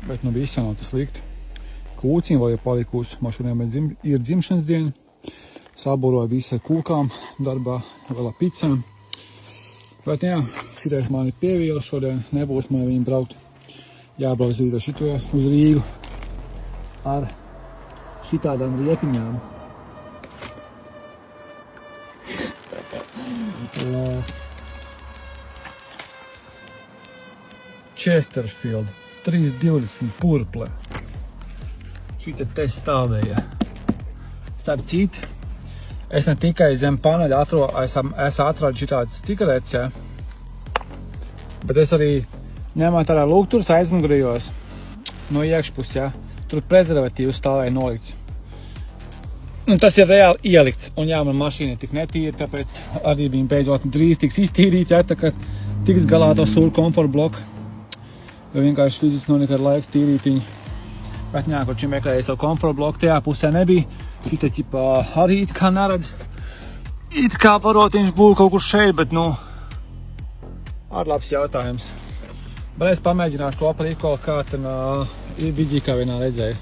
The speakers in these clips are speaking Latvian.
Bet nu viss nav tas slikti. Kūciņa vēl ir palikusi. Man šodien ir dzimšanas diena. Sabūroju visu ar kūkām darbā, vēl ar picām. Bet jā, šitais man ir pievīles šodien. Nebūs man viņu braukt. Jābrauc rīt ar šito uz Rīgu. Ar šitādām riepiņām. Chesterfield 320 purple. Šita te stāvēja. Starp citu, es ne tikai zem paneļa atradu šitādas cigaretes, ja? Bet es arī ņemot tādā lūgturas aizmugurījos no iekšpus, ja? Tur prezervatīvs stāvēja nolikts. Un tas ir reāli ielikts. Un jā, man mašīna tik netīra, tāpēc arī viņa beidzot drīz tiks iztīrīts, ja? Tā kā tiks galā to sūru komforta bloku. Jo vienkārši fiziski nav nekad laiks tīrīt viņu. Bet jā, kur šim meklēja savu komforta bloku, tajā pusē nebija. Šita ķipā arī it kā neredz. It kā varot viņš būtu kaut kur šeit, bet nu, ar labs jautājums. Bet es pamēģināšu to aprīkolu, kā tam vidžikā vienā redzēju.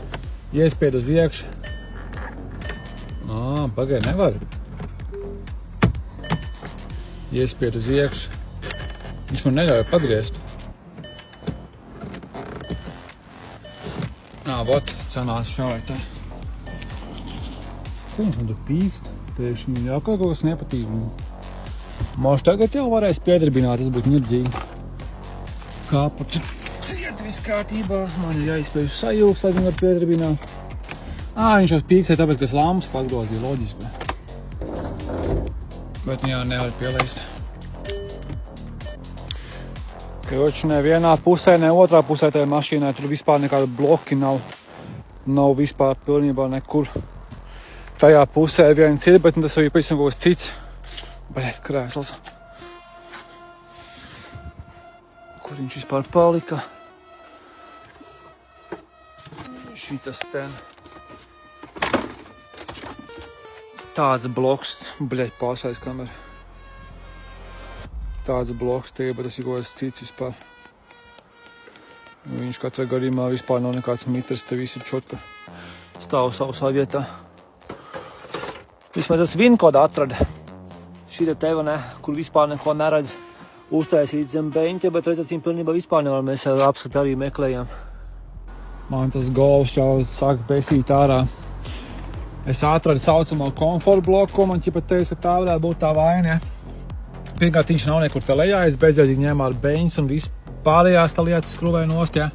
Iespied uz iekšu. Pagaid, nevar. Iespied uz iekšu. Viņš man neļauj pagriezt. Vot, sanāca šādi tā. Ko viņš man tur pīkst? Pēkšņi jau kaut kas nepatīk. Moš tagad jau varēs piedarbināt, tas būtu ņirdzīgi. Kāpa ciet viss kārtībā. Man ir jāizspēj sajūgs, lai viņu var piedarbināt. Viņš jau pīkstē, tāpēc, ka lampas pagrozīja, loģiski. Bet jā, nevar pielaist. Kroči, ne vienā pusē, ne otrā pusē tajā mašīnā, tur vispār nekāda bloki nav. Nav vispār pilnībā nekur. Tajā pusē viens ir, bet tas arī pēc kaut kas cits. Bļēt, krēsls. Kur viņš vispār palika? Šitas ten. Tāds bloks, bļēt, pārsājas kamera. Tāds bloks tie, bet tas ir kaut kas cits vispār. Viņš katrā gadījumā vispār nav nekāds mitrs, te visi čotka stāv savā vietā. Vismaz es vinkodu atradu. Šita teva, ne, kur vispār neko neredz. Uztaisīt zem beņķa, bet redzēt, viņa pilnībā vispār nevar. Mēs jau apskat arī meklējām. Man tas golfs jau sāk besīt ārā. Es atradu saucamo komforta bloku, ko man ķipa teica, ka tā varētu būt tā vaina. Pirmkārt, viņš nav nekur te lejā, es beidzēju ņēmu ar beņus un visu pārējās tā lietas skruvēju nost, ja.